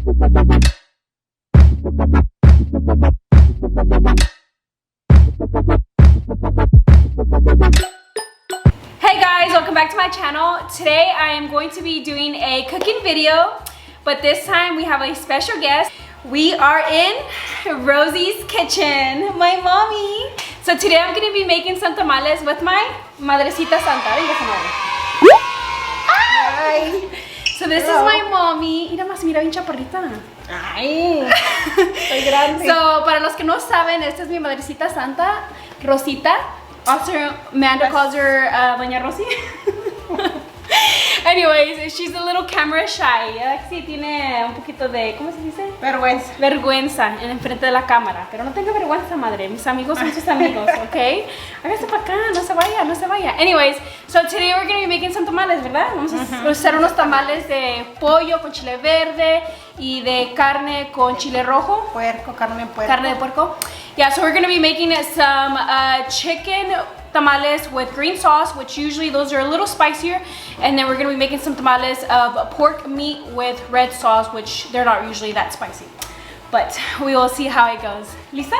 Hey guys, welcome back to my channel. Today I am going to be doing a cooking video, but this time we have a special guest. We are in Rosy's kitchen, my mommy. So today I'm going to be making some tamales with my Madrecita Santa. Venga, comadre. Hi. So this is my mommy. Mira más, mira bien chaparrita. Ay, soy grande. So para los que no saben, esta es mi Madrecita Santa, Rosita. Also, Amanda calls her Doña Rosy. Anyways, she's a little camera shy. Sí tiene un poquito de, ¿cómo se dice? Vergüenza. Vergüenza en frente de la cámara. Pero no tenga vergüenza, madre. Mis amigos son sus amigos, ¿ok? Hágase para acá, no se vaya, no se vaya. Anyways, so today we're going to be making some tamales, ¿verdad? Vamos a hacer unos tamales de pollo con chile verde y de carne con chile rojo. Puerco, carne de puerco. Carne de puerco. Yeah, so we're going to be making some chicken tamales with green sauce, which usually those are a little spicier, and then we're going to be making some tamales of pork meat with red sauce, which they're not usually that spicy, but we will see how it goes. ¿Lista?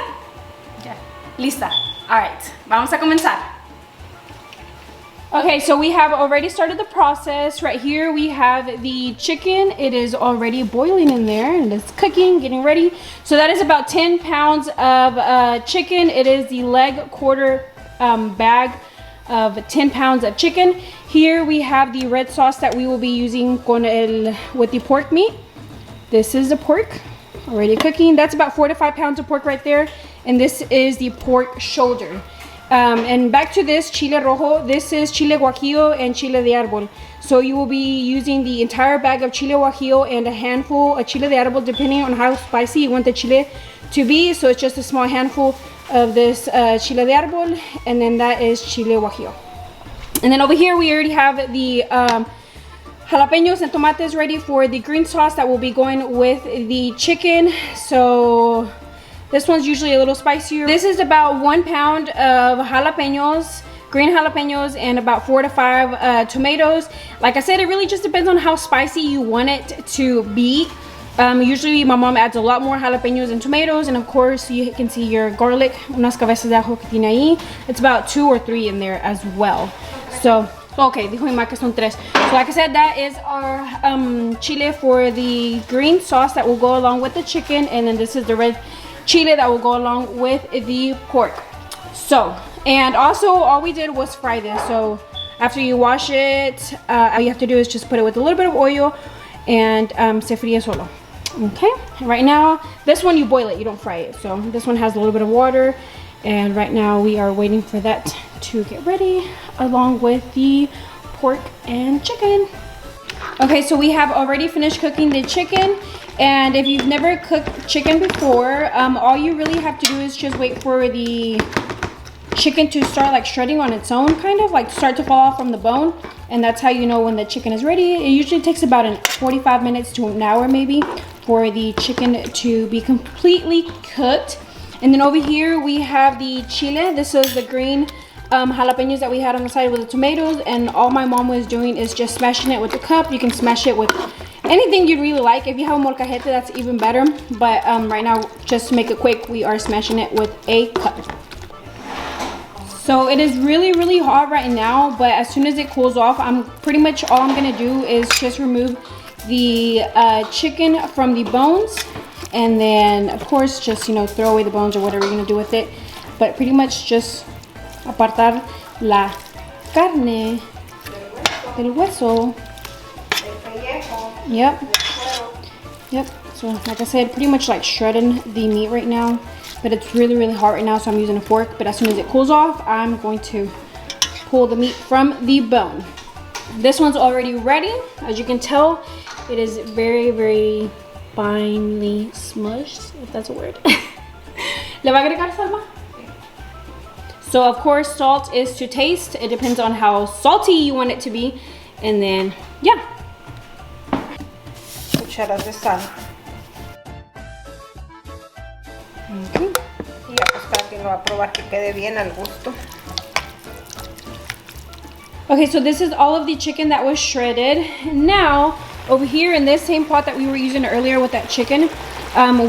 Yeah. Lista. All right, vamos a comenzar. Okay, so we have already started the process. Right here we have the chicken. It is already boiling in there and it's cooking, getting ready. So that is about 10 pounds of chicken. It is the leg quarter bag of 10 pounds of chicken. Here we have the red sauce that we will be using with the pork meat. This is the pork already cooking. That's about 4 to 5 pounds of pork right there. And this is the pork shoulder. And back to this chile rojo, this is chile guajillo and chile de árbol. So you will be using the entire bag of chile guajillo and a handful of chile de árbol, depending on how spicy you want the chile to be. So it's just a small handful of this chile de árbol, and then that is chile guajillo. And then over here we already have the jalapeños and tomates ready for the green sauce that will be going with the chicken. So this one's usually a little spicier. This is about 1 pound of jalapeños, green jalapeños, and about 4 to 5 tomatoes. Like I said, it really just depends on how spicy you want it to be. Usually my mom adds a lot more jalapeños and tomatoes, and of course you can see your garlic, unas cabezas de ajo que tiene ahí. It's about 2 or 3 in there as well. So, okay, dijo mi mamá que son 3. So like I said, that is our chile for the green sauce that will go along with the chicken, and then this is the red chile that will go along with the pork. So, and also all we did was fry this. So after you wash it, all you have to do is just put it with a little bit of oil and se fríe solo. Okay, right now this one you boil it, you don't fry it. So this one has a little bit of water, and right now we are waiting for that to get ready along with the pork and chicken. Okay, so we have already finished cooking the chicken. And if you've never cooked chicken before, all you really have to do is just wait for the chicken to start like shredding on its own, kind of like start to fall off from the bone. And that's how you know when the chicken is ready. It usually takes about 45 minutes to an hour maybe for the chicken to be completely cooked. And then over here we have the chile. This is the green jalapeños that we had on the side with the tomatoes, and all my mom was doing is just smashing it with a cup. You can smash it with anything you really like. If you have a molcajete, that's even better, but right now, just to make it quick, we are smashing it with a cup. So it is really hot right now, but as soon as it cools off, pretty much all I'm gonna do is just remove the chicken from the bones, and then of course just throw away the bones or whatever you're gonna do with it, but pretty much just apartar la carne del hueso. Yep. So like I said, pretty much like shredding the meat right now, but it's really hot right now, so I'm using a fork. But as soon as it cools off, I'm going to pull the meat from the bone. This one's already ready. As you can tell, it is very finely smushed, if that's a word. ¿Le va a agregar sal? So of course, salt is to taste. It depends on how salty you want it to be. And then, yeah. Cucharas de sal. Okay. Y ya pues cada quien lo va a probar que quede bien al gusto. Okay, so this is all of the chicken that was shredded. Now Over here in this same pot that we were using earlier with that chicken,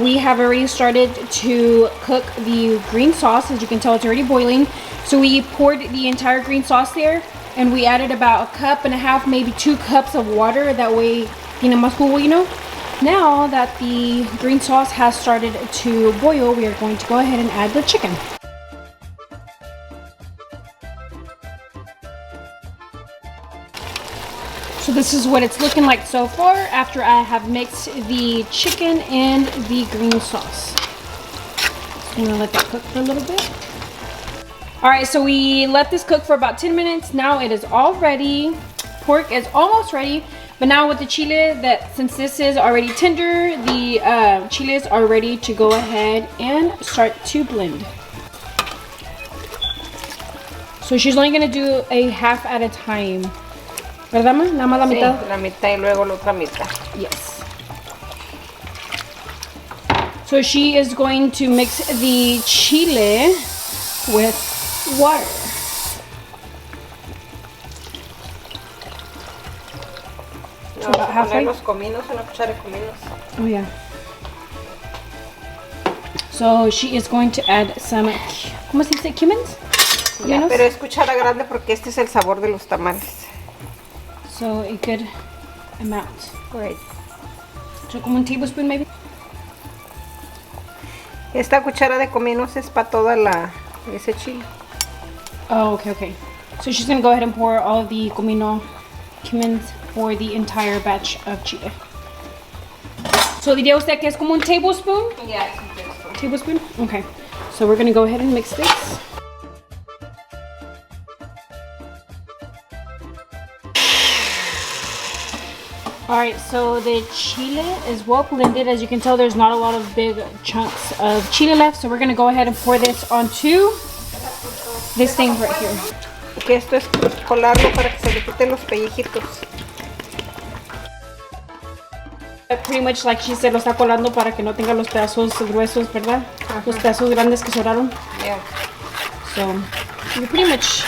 we have already started to cook the green sauce. As you can tell, it's already boiling. So we poured the entire green sauce there, and we added about 1.5 cups, maybe 2 cups of water. That way, más jugo, Now that the green sauce has started to boil, we are going to go ahead and add the chicken. So this is what it's looking like so far after I have mixed the chicken and the green sauce. So I'm gonna let that cook for a little bit. All right, so we let this cook for about 10 minutes. Now it is all ready. Pork is almost ready, but now with the chile, since this is already tender, the chiles are ready to go ahead and start to blend. So she's only gonna do a half at a time. ¿Verdad, ma? Nada más la mitad. Sí, la mitad y luego la otra mitad. Yes. So she is going to mix the chile with water. So about halfway. Los cominos, una cuchara de cominos. Oh yeah. So she is going to add some, ¿cómo se dice? Cumins? Yeah, pero es cuchara grande porque este es el sabor de los tamales. So a good amount. Right. So como un tablespoon maybe? Esta cuchara de cominos es para toda ese chile. Oh, okay. So she's gonna go ahead and pour all of the cumins for the entire batch of chile. So diría usted que es como un tablespoon? Yeah, it's a tablespoon. Tablespoon? Okay. So we're gonna go ahead and mix this. Alright, so the chile is well blended. As you can tell, there's not a lot of big chunks of chile left. So we're going to go ahead and pour this onto this thing right here. Que esto es colarlo para que se le quiten los pellejitos. Pretty much like she said, lo está colando para que no tenga los pedazos gruesos, ¿verdad? Los pedazos grandes que sobraron. Yeah. So you're pretty much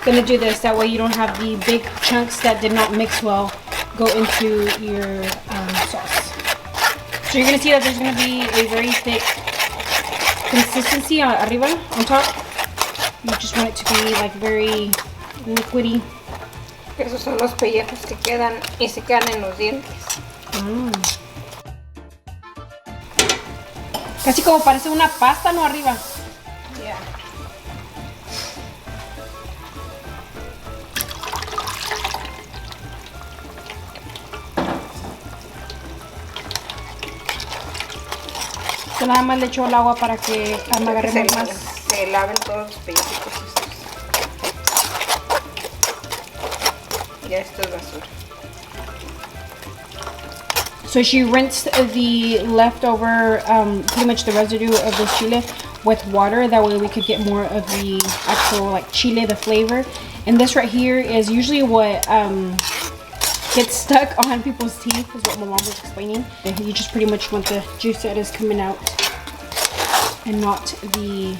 going to do this. That way you don't have the big chunks that did not mix well go into your sauce. So you're gonna see that there's gonna be a very thick consistency arriba, on top. You just want it to be like very liquidy. Esos son los pellejos que quedan y se quedan en los dientes. Casi como parece una pasta, ¿no? Arriba. Yeah. So nada más le echo el agua para que agarremos más. Se laven todos los pellejitos estos. Ya esto es basura. So she rinsed the leftover, pretty much the residue of the chile with water. That way we could get more of the actual like chile, the flavor. And this right here is usually what gets stuck on people's teeth, is what my mom was explaining. And you just pretty much want the juice that is coming out and not the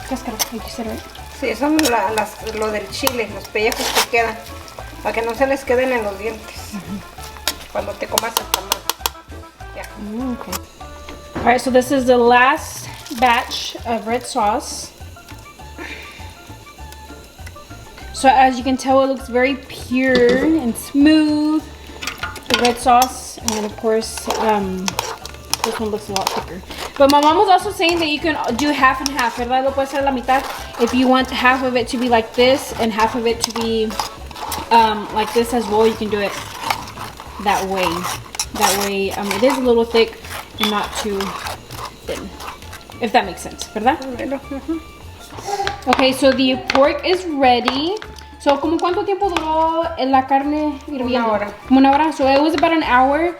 cáscara, like you said, right? Sí, son lo del chile, los pellejos que quedan, para que no se les queden en los dientes. Cuando te comas el tamal. Yeah. Okay. All right, so this is the last batch of red sauce. So as you can tell, it looks very pure and smooth, the red sauce. And then of course, this one looks a lot thicker. But my mom was also saying that you can do half and half, ¿verdad? Lo puedes hacer la mitad. If you want half of it to be like this and half of it to be like this as well, you can do it that way. That way, it is a little thick and not too thin, if that makes sense, ¿verdad? Okay, so the pork is ready. So, ¿como cuánto tiempo duró la carne hirviendo? Una hora. Como una hora. So it was about an hour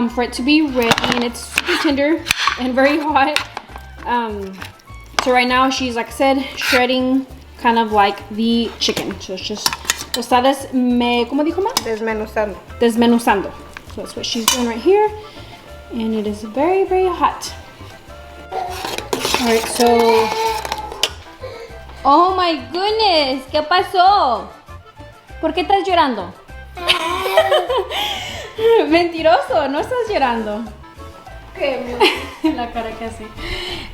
for it to be ready, and it's super tender and very hot. So right now she's, like I said, shredding kind of like the chicken. So it's just, lo está ¿cómo dijo, ma? Desmenuzando. Desmenuzando. So that's what she's doing right here, and it is very, very hot. All right, so. Oh my goodness, ¿qué pasó? ¿Por qué estás llorando? Mentiroso, no estás llorando. La cara que hace.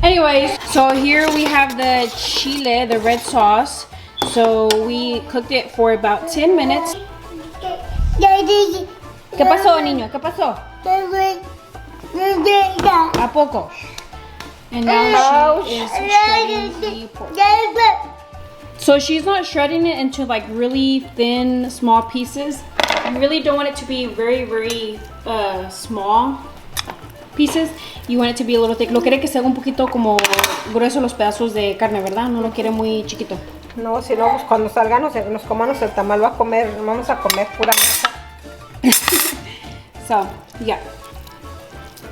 Anyways, so here we have the chile, the red sauce. So we cooked it for about 10 minutes. ¿Qué pasó, niño? ¿Qué pasó? ¿A poco? And now she is shredding the pork. So she's not shredding it into like really thin, small pieces. You really don't want it to be very small pieces. You want it to be a little thick. Lo quiere que sea un poquito como grueso los pedazos de carne, ¿verdad? No lo quiere muy chiquito. No, si no, pues cuando salgamos, nos comamos el tamal, vamos a comer pura masa. So, yeah.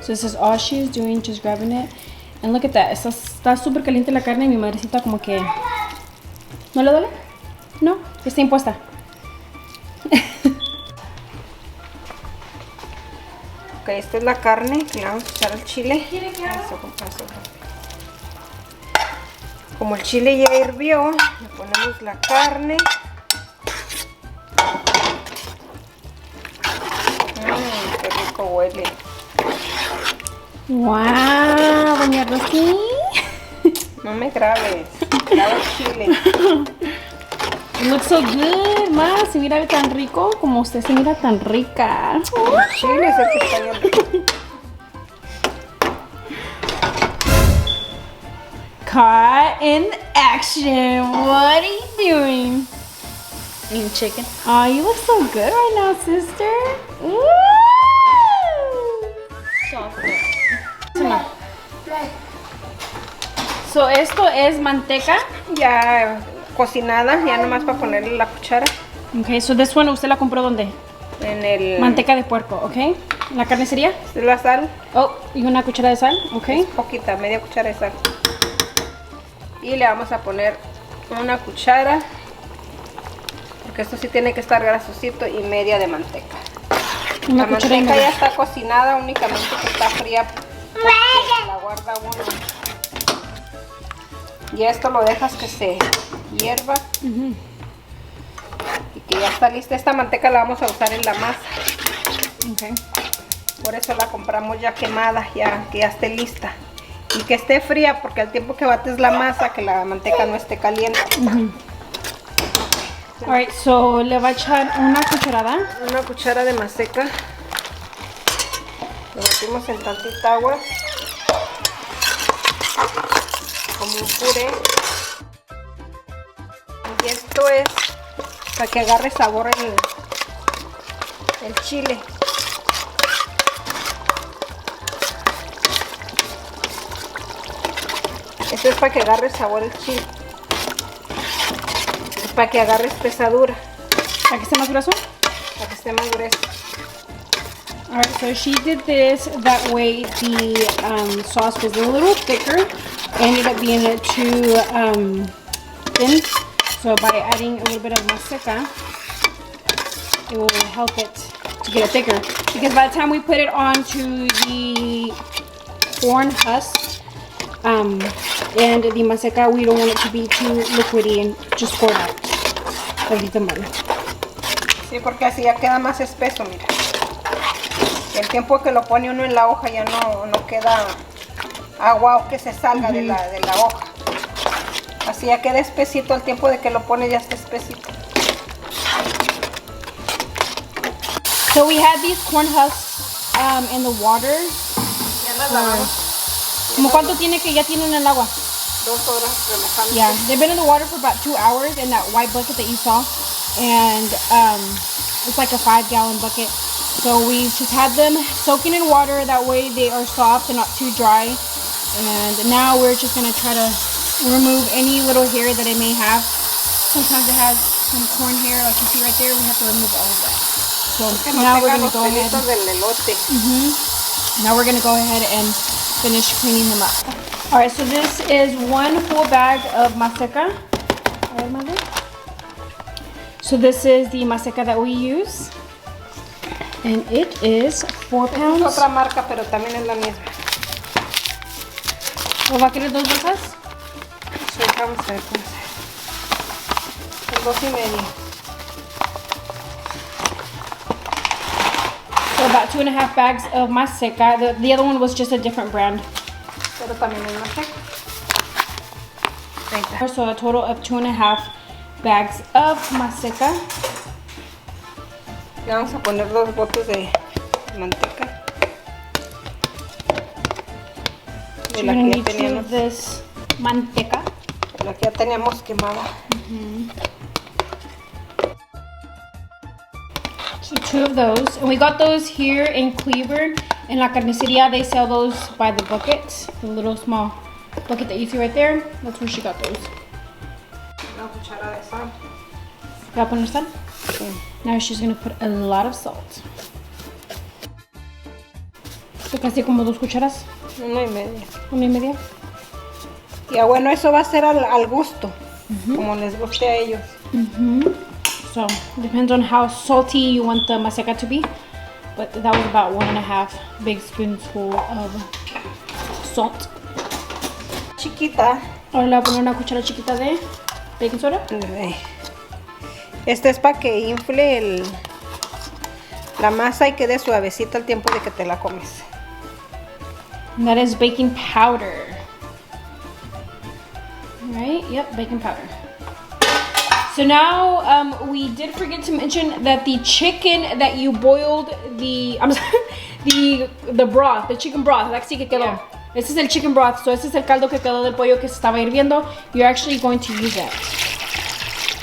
So this is all she's doing, just grabbing it. And look at that. Está súper caliente la carne y mi madrecita como que... ¿No le duele? No, está impuesta. Ok, esta es la carne que le vamos a echar al chile. Como el chile ya hirvió, le ponemos la carne. Qué rico huele. Wow, doña Rosy. No me grabes, graba el chile. It looks so good, ma. Se mira tan rico como usted se mira tan rica. El chile es el que está bien rico. Caught in action. What are you doing? Eating chicken. Oh, you look so good right now, sister. Woo! So, esto es manteca. Ya cocinada, ya nomás para ponerle la cuchara. Okay, so this one, ¿usted la compró dónde? En el... Manteca de puerco, ok. ¿La carne sería? de la sal. Oh, y una cuchara de sal, ok. Poquita, media cuchara de sal. Y le vamos a poner una cuchara, porque esto sí tiene que estar grasosito, y media de manteca. Una La cuchara y manteca media. ya está cocinada, únicamente que está fría porque la guarda uno. Y esto lo dejas que se hierva. Y que ya está lista. Esta manteca la vamos a usar en la masa. Okay. Por eso la compramos ya quemada, ya que ya esté lista. Y que esté fría, porque al tiempo que bates la masa, que la manteca no esté caliente. Alright, so le va a echar una cucharada. Una cuchara de maseca. Lo batimos en tantita agua. Como un puré. Y esto es para que agarre sabor el chile. Esto es para que agarre sabor el chile. Es para que agarre espesura. ¿Para que esté más grueso? Para que esté más grueso. Alright, so she did this, that way the sauce was a little thicker. Ended up being too thin. So by adding a little bit of maseca, it will help it to get it thicker. Because by the time we put it onto the corn husk and the maseca, we don't want it to be too liquidy and just pour it out. Like the tamale. Sí, porque así ya queda más espeso, mira. El tiempo que lo pone uno en la hoja ya no queda agua o que se salga de la hoja. Así ya queda espesito, el tiempo de que lo pone ya está espesito. So we had these corn husks in the water. Ya las lavamos. ¿Cómo cuánto tiene que ya tienen en el agua? 2 horas remojando. Yeah, they've been in the water for about 2 hours in that white bucket that you saw. And it's like a 5-gallon bucket. So we just had them soaking in water, that way they are soft and not too dry. And now we're just gonna try to remove any little hair that it may have. Sometimes it has some corn hair, like you see right there. We have to remove all of that. So now we're gonna go ahead. Now we're gonna go ahead and finish cleaning them up. All right, so this is 1 full bag of maseca. So this is the maseca that we use. And it is 4 pounds. Es otra marca, pero también es la misma. ¿O va a querer 2 bolsas? Sí, vamos a ver cómo se. 2 y medio. So about 2.5 bags of Maseca. The other one was just a different brand. Pero también es Maseca. Ahí está. So a total of 2.5 bags of Maseca. Le vamos a poner 2 botes de manteca. De la que ya teníamos. This manteca. La que ya teníamos quemada. So 2 of those. And we got those here in Cleveland. In La Carniceria, they sell those by the bucket. The little small bucket that you see right there. That's where she got those. Una cuchara de sal. ¿Va a poner sal? Sí. Now she's going to put a lot of salt. So casi como 2 cucharas. 1.5. 1.5. Ya bueno, eso va a ser al gusto. Como les guste a ellos. So depends on how salty you want the maseca to be. But that was about 1.5 big spoonful of salt. Chiquita. Ahora le voy a poner una cuchara chiquita de baking soda. Este es para que infle la masa y quede suavecita al tiempo de que te la comes. And that is baking powder. Right? Yep, baking powder. So now we did forget to mention that the chicken that you boiled, the broth, the chicken broth, like sí que quedó. Yeah. This is el chicken broth, so este es el caldo que quedó del pollo que se estaba hirviendo. You're actually going to use that.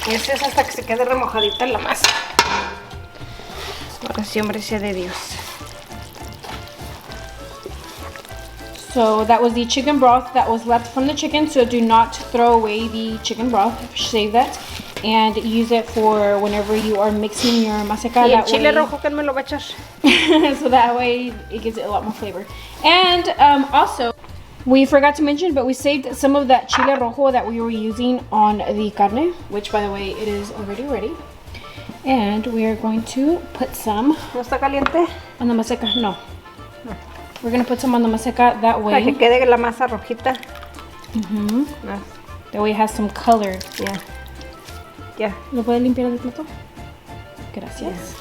Y ese es hasta que se quede remojadita en la masa. Para siempre sea de Dios. So that was the chicken broth that was left from the chicken. So do not throw away the chicken broth. Save that and use it for whenever you are mixing your maseca. Y el chile rojo que me lo va a echar. So that way it gives it a lot more flavor. And also, we forgot to mention, but we saved some of that chile rojo that we were using on the carne, which by the way, it is already ready. And we are going to put some. ¿No está caliente? On the maseca. No. We're going to put some on the maseca that way. Para que quede la masa rojita. That way it has some color. Ya. Ya. ¿Lo puedes limpiar del plato? Gracias.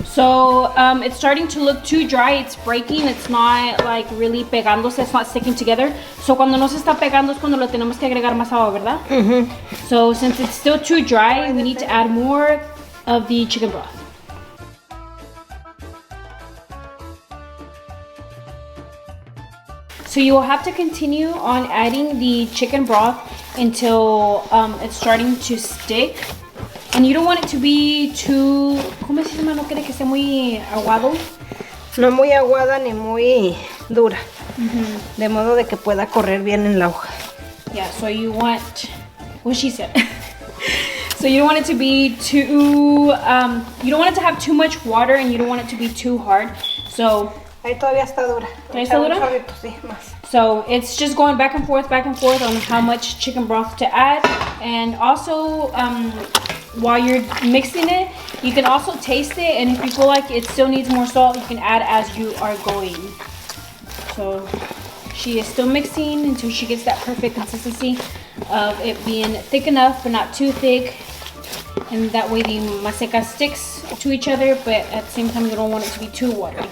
So it's starting to look too dry. It's breaking. It's not like really pegándose. It's not sticking together. So cuando no se está pegando es cuando lo tenemos que agregar más agua, ¿verdad? So since it's still too dry, we need to add more of the chicken broth. So you will have to continue on adding the chicken broth until it's starting to stick. And you don't want it to be too... ¿Cómo se llama? No quiere que esté muy aguado. No muy aguada ni muy dura. De modo de que pueda correr bien en la hoja. Yeah, so you want... What she said. So you don't want it to be too... you don't want it to have too much water and you don't want it to be too hard. So... Ahí todavía está dura. ¿Todavía está dura? Chorrito, sí, más. So it's just going back and forth on how much chicken broth to add. And also, while you're mixing it, you can also taste it. And if you feel like it still needs more salt, you can add as you are going. So she is still mixing until she gets that perfect consistency of it being thick enough, but not too thick. And that way the maseca sticks to each other, but at the same time, you don't want it to be too watery.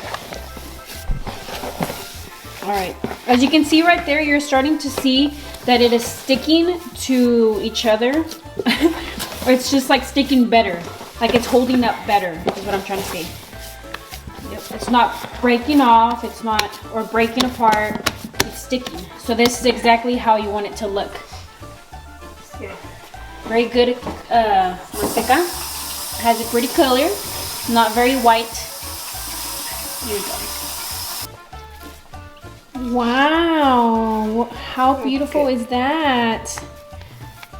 Alright, as you can see right there, you're starting to see that it is sticking to each other. Or it's just like sticking better. Like it's holding up better, is what I'm trying to say. Yep. It's not breaking off, it's not, or breaking apart, it's sticking. So this is exactly how you want it to look. Yeah. Very good maseca. Has a pretty color, not very white. Here you go. Wow, how beautiful is that?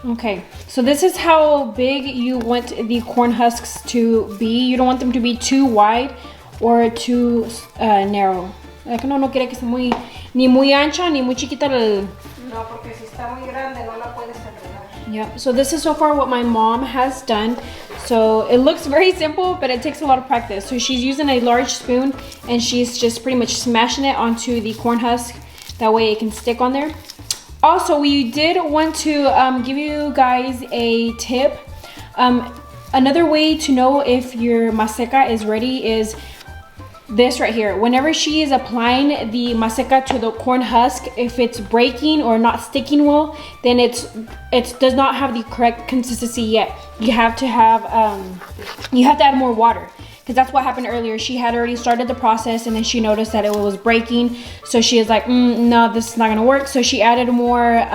Okay, so this is how big you want the corn husks to be. You don't want them to be too wide or too narrow. Like, no quiere que sea ni muy ancha ni muy chiquita. No, porque si está muy grande no la puedes enredar. Yeah, so this is so far what my mom has done. So it looks very simple, but it takes a lot of practice. So she's using a large spoon and she's just pretty much smashing it onto the corn husk. That way it can stick on there. Also, we did want to give you guys a tip. Another way to know if your maseca is ready is this right here. Whenever she is applying the maseca to the corn husk, if it's breaking or not sticking well, then it does not have the correct consistency yet. You have to add more water, because that's what happened earlier. She had already started the process and then she noticed that it was breaking, so she is like, no, this is not gonna work. So she added more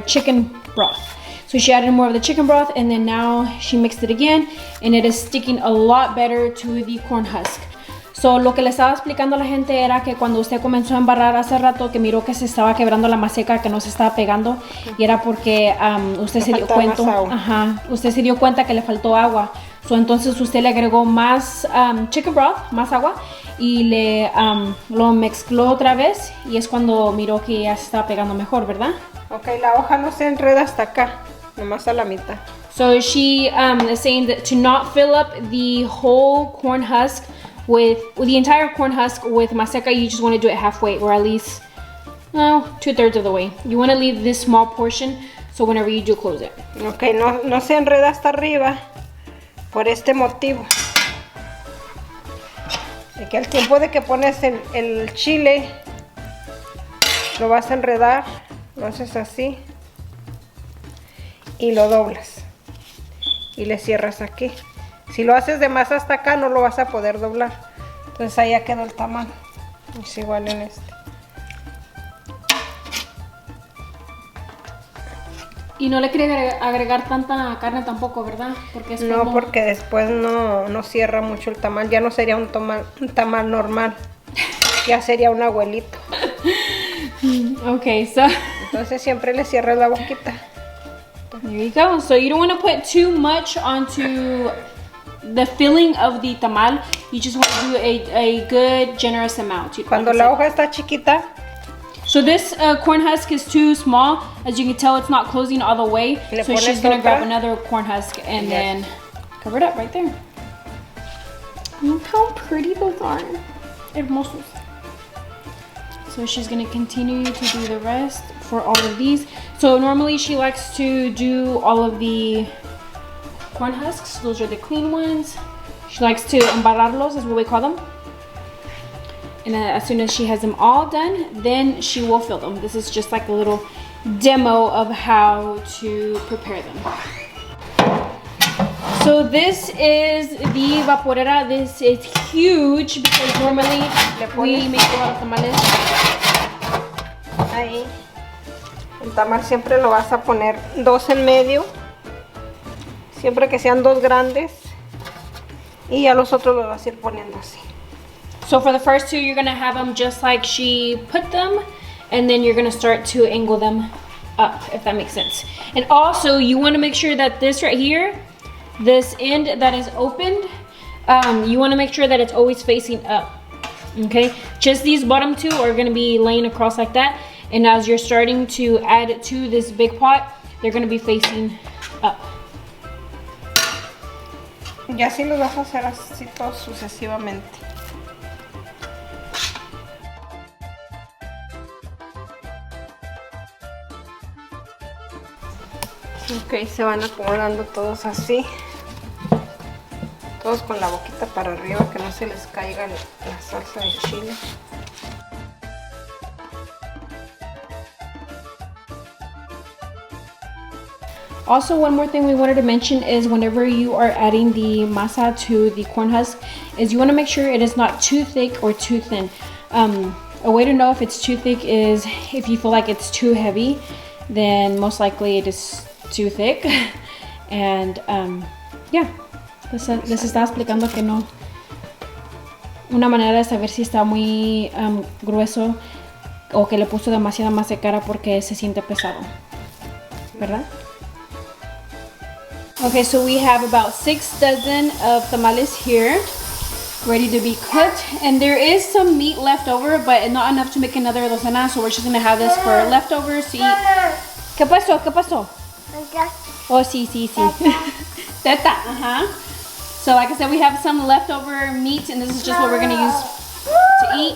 chicken broth. So she added more of the chicken broth, and then now she mixed it again, and it is sticking a lot better to the corn husk. So, lo que le estaba explicando a la gente era que cuando usted comenzó a embarrar hace rato, que miró que se estaba quebrando la maseca, que no se estaba pegando, y era porque usted se dio cuenta que le faltó agua. So, entonces usted le agregó más chicken broth, más agua, y lo mezcló otra vez, y es cuando miró que ya se estaba pegando mejor, ¿verdad? Ok, la hoja no se enreda hasta acá, nomás a la mitad. So she is saying that to not fill up the whole corn husk with the entire corn husk with maseca, you just want to do it halfway, or at least 2/3 of the way. You want to leave this small portion so whenever you do close it. Ok, no se enreda hasta arriba por este motivo. Y que al tiempo de que pones el chile, lo vas a enredar, lo haces así y lo doblas y le cierras aquí. Si lo haces de más hasta acá, no lo vas a poder doblar. Entonces ahí ya quedó el tamal. Es igual en este. Y no le quiere agregar tanta carne tampoco, ¿verdad? Porque es no, porque después no cierra mucho el tamal. Ya no sería un tamal normal. Ya sería un abuelito. Okay, so entonces siempre le cierras la boquita. There you go. So you don't want to put too much onto the filling of the tamal. You just want to do a good generous amount. Cuando la hoja está chiquita. So this corn husk is too small. As you can tell, it's not closing all the way. So she's going to grab another corn husk and then cover it up right there. Look how pretty those are. Hermosos. So she's going to continue to do the rest for all of these. So normally she likes to do all of the corn husks. Those are the clean ones. She likes to embarrarlos, is what we call them. And as soon as she has them all done, then she will fill them. This is just like a little demo of how to prepare them. So this is the vaporera. This is huge because normally we make a lot of tamales. Ahí. El tamal siempre lo vas a poner dos en medio. Siempre que sean dos grandes. Y a los otros los vas a ir poniendo así. So for the first two, you're gonna have them just like she put them, and then you're gonna start to angle them up, if that makes sense. And also, you wanna make sure that this right here, this end that is opened, you wanna make sure that it's always facing up, okay? Just these bottom two are gonna be laying across like that, and as you're starting to add to this big pot, they're gonna be facing up. Y así lo vas a hacer así todos sucesivamente. Ok, se van acomodando todos así. Todos con la boquita para arriba, que no se les caiga la salsa de chile. Also, one more thing we wanted to mention is whenever you are adding the masa to the corn husk, is you want to make sure it is not too thick or too thin. A way to know if it's too thick is if you feel like it's too heavy, then most likely it is too thick. And yeah, les estaba explicando que no. Una manera de saber si está muy grueso o que le puso demasiada masa cara porque se siente pesado, ¿verdad? Okay, so we have about 6 dozen of tamales here, ready to be cooked. And there is some meat left over, but not enough to make another docena, so we're just gonna have this for leftovers to eat. ¿Qué pasó? ¿Qué pasó? Oh, sí. Teta, So like I said, we have some leftover meat, and this is just what we're gonna use to eat.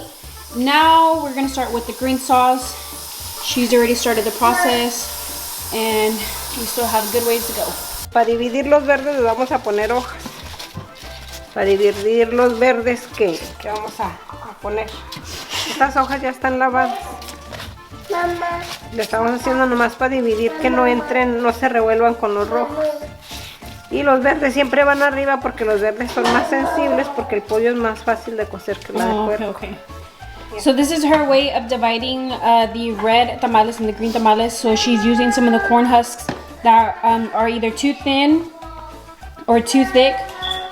Now we're gonna start with the green sauce. She's already started the process, and we still have a good ways to go. Para dividir los verdes les vamos a poner hojas. Para dividir los verdes que vamos a poner. Estas hojas ya están lavadas. Mamá. Le estamos haciendo nomás para dividir, que no entren, no se revuelvan con los rojos. Y los verdes siempre van arriba porque los verdes son más sensibles, porque el pollo es más fácil de cocer que la de puerco. Okay. So this is her way of dividing the red tamales and the green tamales. So she's using some of the corn husks that are either too thin or too thick.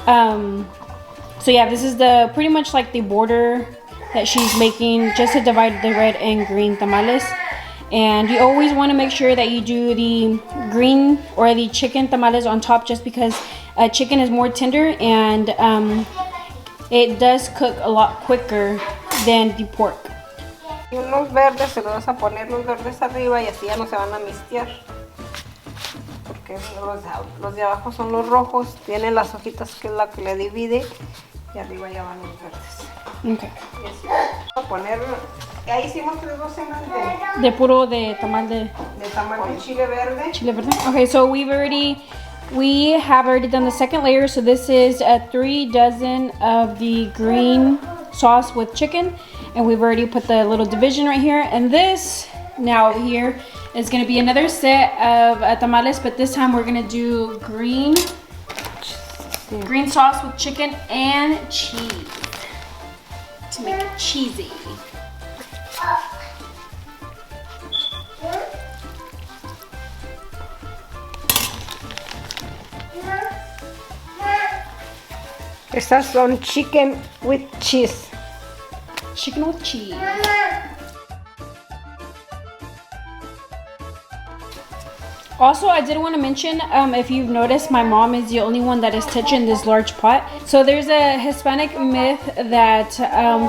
So yeah, this is the pretty much like the border that she's making just to divide the red and green tamales. And you always want to make sure that you do the green or the chicken tamales on top, just because chicken is more tender and it does cook a lot quicker than the pork. Y unos verdes se los vas a poner los verdes arriba y así ya no se van a mistear. Porque los de abajo son los rojos, tienen las hojitas que es la que le divide y arriba ya van los verdes. Okay. Y así vamos a poner, ahí hicimos 3 docenas De puro de tamal de tamal de chile verde. chile verde. Okay, so we have already done the second layer. So this is 3 dozen of the green sauce with chicken, and we've already put the little division right here. And this now here is going to be another set of tamales, but this time we're going to do green sauce with chicken and cheese to make it cheesy. Estas son chicken with cheese. Chicken with cheese. Also, I did want to mention, if you've noticed, my mom is the only one that is touching this large pot. So there's a Hispanic myth that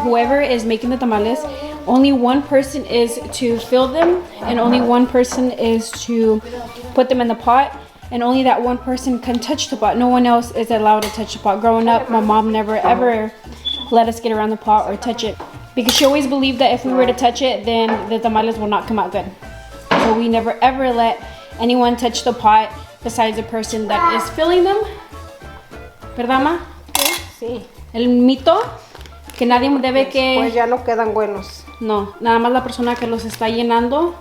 whoever is making the tamales, only one person is to fill them and only one person is to put them in the pot. And only that one person can touch the pot. No one else is allowed to touch the pot. Growing up, my mom never ever let us get around the pot or touch it, because she always believed that if we were to touch it, then the tamales will not come out good. So we never ever let anyone touch the pot besides the person that is filling them. ¿Verdad, ma? Sí. El mito que nadie debe que... Pues ya no quedan buenos. No, nada más la persona que los está llenando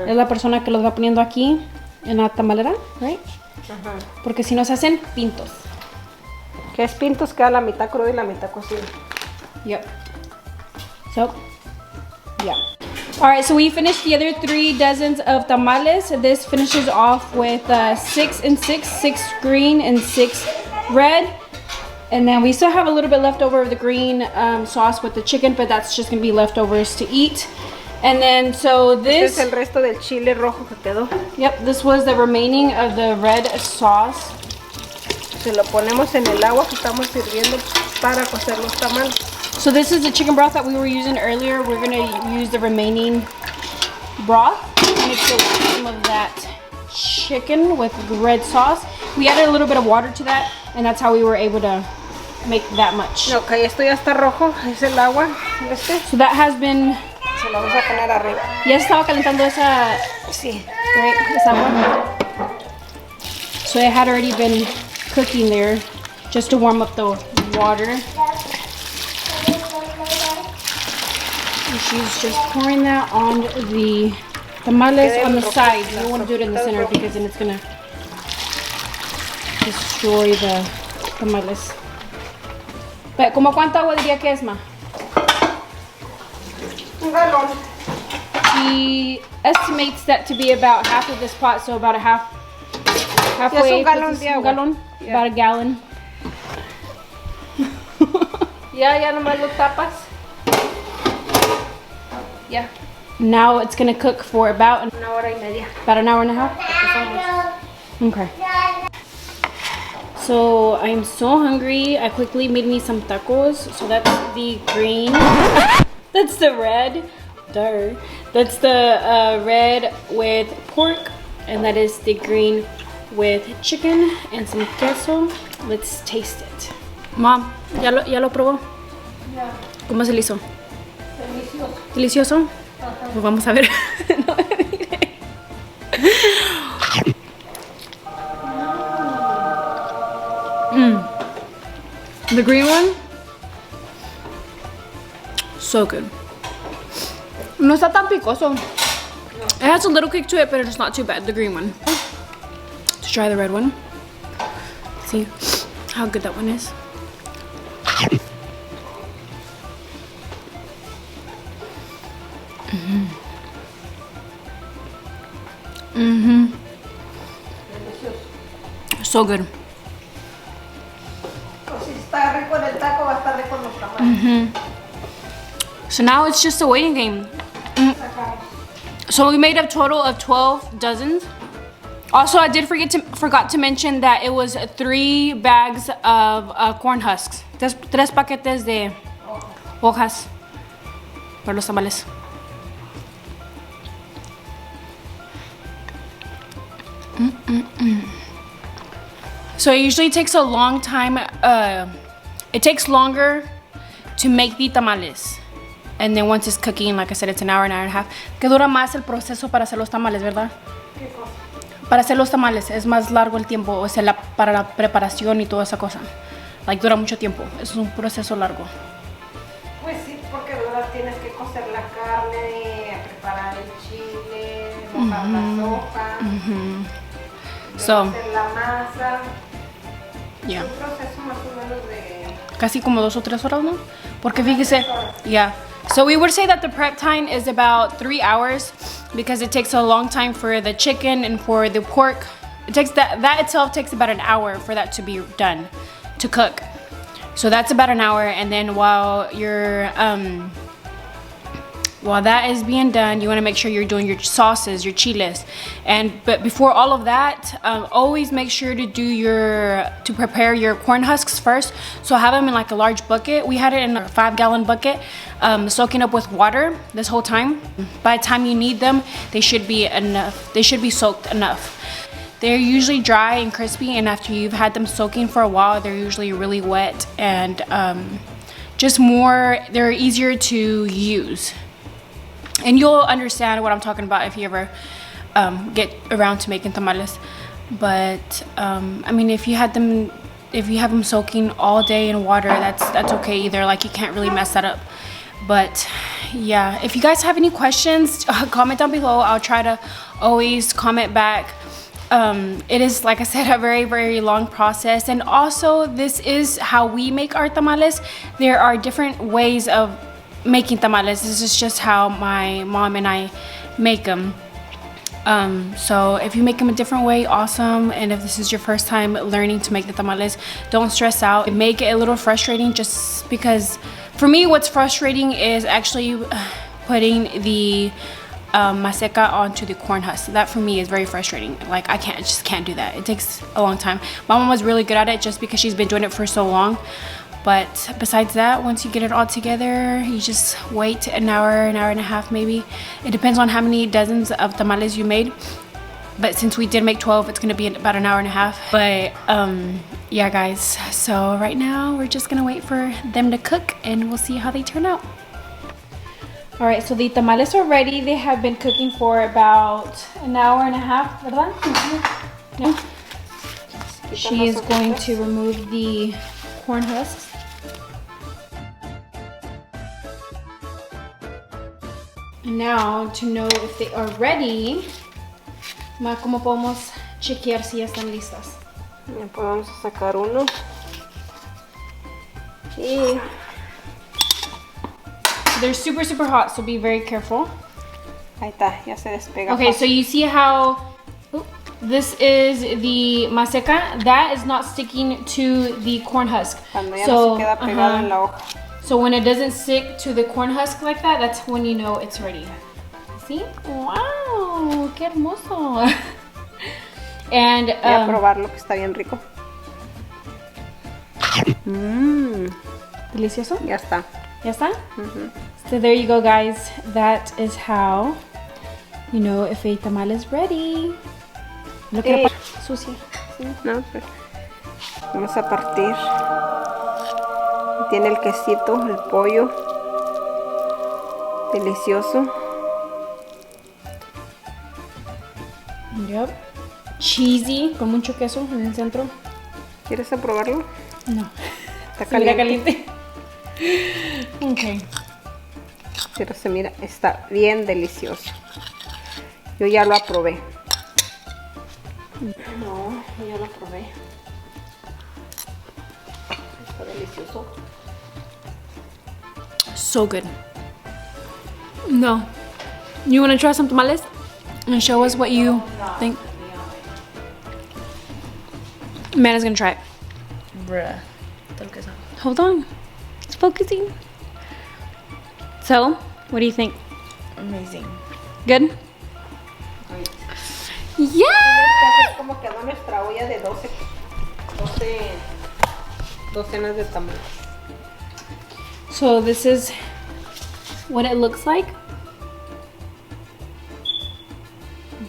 es la persona que los va poniendo aquí en la tamalera, right? Porque si no se hacen pintos. Que es pintos, queda la mitad crudo y la mitad cocido. Yep. So, yeah. Alright, so we finished the other 3 dozens of tamales. This finishes off with 6 and 6, 6 green and 6 red. And then we still have a little bit left over of the green sauce with the chicken, but that's just going to be leftovers to eat. And then, so this... Este es el resto del chile rojo que quedó. Yep, this was the remaining of the red sauce. Se lo ponemos en el agua que estamos sirviendo para cocer los tamales. So this is the chicken broth that we were using earlier. We're going to use the remaining broth to mix it with some of that chicken with red sauce. We added a little bit of water to that, and that's how we were able to make that much. Ok, esto ya está rojo, es el agua. So that has been... Se lo vamos a poner arriba. Ya estaba calentando esa... Sí. Right, esa agua. So it had already been cooking there just to warm up the water. And she's just pouring that on the tamales on the side. You don't want to do it in the center because then it's gonna destroy the tamales. But, ¿como cuánta agua diría que es, ma? Un galón. She estimates that to be about half of this pot, so about a halfway. un galón de agua. Gallon, Yeah. about a gallon. Ya nomás lo tapas. Yeah. Now it's gonna cook for about Una hora y media. an hour and a half. Okay. So I'm so hungry. I quickly made me some tacos. So that's the green. That's the red. Duh. That's the red with pork, and that is the green with chicken and some queso. Let's taste it. Mom, ¿ya lo probó? Ya. ¿Cómo se le hizo? Delicioso. ¿Delicioso? Pues vamos a ver. No me mire. The green one, so good. No está tan picoso. It has a little kick to it, but it's not too bad. The green one. Let's try the red one. See how good that one is. So good. Pues si está rico en el taco, va a estar rico en los tamales. So now it's just a waiting game. So we made a total of 12 dozens. Also, I did forgot to mention that it was 3 bags of corn husks. Tres paquetes de hojas para los tamales. So it usually takes a long time. It takes longer to make the tamales. And then once it's cooking, like I said, it's an hour and a half. Que dura más el proceso para hacer los tamales, ¿verdad? ¿Qué cosa? Para hacer los tamales es más largo el tiempo, o sea, para la preparación y toda esa cosa. Like, dura mucho tiempo. Es un proceso largo. Pues sí, porque ahora tienes que cocer la carne, preparar el chile, mojar la sopa, hacer la masa. Yeah. Es un proceso más o menos de... Casi como 2 o 3 horas, ¿no? Porque fíjese, yeah. So we would say that the prep time is about 3 hours because it takes a long time for the chicken and for the pork. It takes that itself takes about an hour for that to be done, to cook. So that's about an hour, and then while that is being done, you want to make sure you're doing your sauces, your chiles, but before all of that, always make sure to prepare your corn husks first. So have them in like a large bucket. We had it in a 5-gallon bucket, soaking up with water this whole time. By the time you need them, they should be enough. They should be soaked enough. They're usually dry and crispy, and after you've had them soaking for a while, they're usually really wet and they're easier to use. And you'll understand what I'm talking about if you ever get around to making tamales. But I mean, if you have them soaking all day in water, that's okay either. Like, you can't really mess that up. But yeah, if you guys have any questions, comment down below. I'll try to always comment back. It is, like I said, a very, very long process. And also, this is how we make our tamales. There are different ways of making tamales. This is just how my mom and I make them. So if you make them a different way, awesome. And if this is your first time learning to make the tamales, don't stress out. It may get a little frustrating just because, for me, what's frustrating is actually putting the maseca onto the corn husk. That for me is very frustrating. Like, I just can't do that. It takes a long time. My mom was really good at it just because she's been doing it for so long. But besides that, once you get it all together, you just wait an hour and a half maybe. It depends on how many dozens of tamales you made. But since we did make 12, it's gonna be about an hour and a half. But yeah, guys, so right now we're just gonna wait for them to cook and we'll see how they turn out. All right, so the tamales are ready. They have been cooking for about an hour and a half, ¿verdad? Yeah. She is going to remove the corn husks. Now, to know if they are ready, ¿cómo podemos chequear si ya están listas? Ya podemos sacar uno. Y they're super, super hot, so be very careful. ahí está, ya se despega. Okay, so you see how this is the maseca. That is not sticking to the corn husk. Cuando ya no se queda pegado en la hoja. So when it doesn't stick to the corn husk like that, that's when you know it's ready. See? Wow, qué hermoso. And voy a probarlo, que está bien rico. Delicioso. Ya está. ¿Ya está? So there you go, guys. That is how you know if a tamal is ready. Look at sucia. Sí, no, pues vamos a partir. Tiene el quesito, el pollo. Delicioso. Yep. Cheesy, con mucho queso en el centro. ¿Quieres probarlo? No. Está Se mira caliente. caliente. Okay. Pero se mira, está bien delicioso. Yo ya lo aprobé. No, ya lo probé. Está delicioso. So good. No. You want to try some tamales? And show us what you think. Amanda's gonna try it. Bruh. Hold on. It's focusing. So, what do you think? Amazing. Good? Yeah! Es como quedó nuestra olla de 12 docenas de tamales. So this is what it looks like.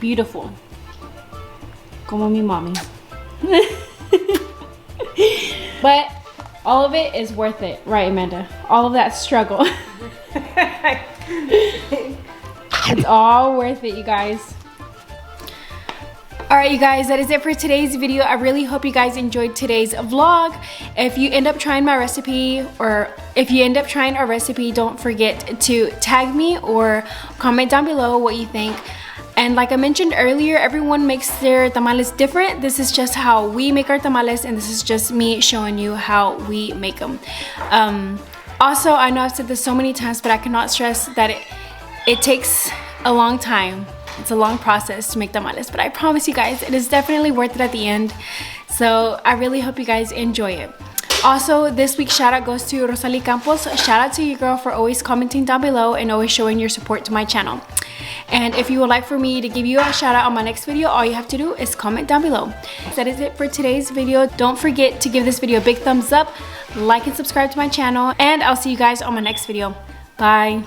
Beautiful. Como mi mommy. But all of it is worth it, right, Amanda? All of that struggle. It's all worth it, you guys. Alright, you guys, that is it for today's video. I really hope you guys enjoyed today's vlog. If you end up trying my recipe, or if you end up trying our recipe, don't forget to tag me or comment down below what you think. And like I mentioned earlier, everyone makes their tamales different. This is just how we make our tamales, and this is just me showing you how we make them. Also, I know I've said this so many times, but I cannot stress that it takes a long time. It's a long process to make tamales, but I promise you guys, it is definitely worth it at the end. So I really hope you guys enjoy it. Also, this week's shout out goes to Rosy Campos. Shout out to you, girl, for always commenting down below and always showing your support to my channel. And if you would like for me to give you a shout out on my next video, all you have to do is comment down below. That is it for today's video. Don't forget to give this video a big thumbs up, like and subscribe to my channel, and I'll see you guys on my next video. Bye.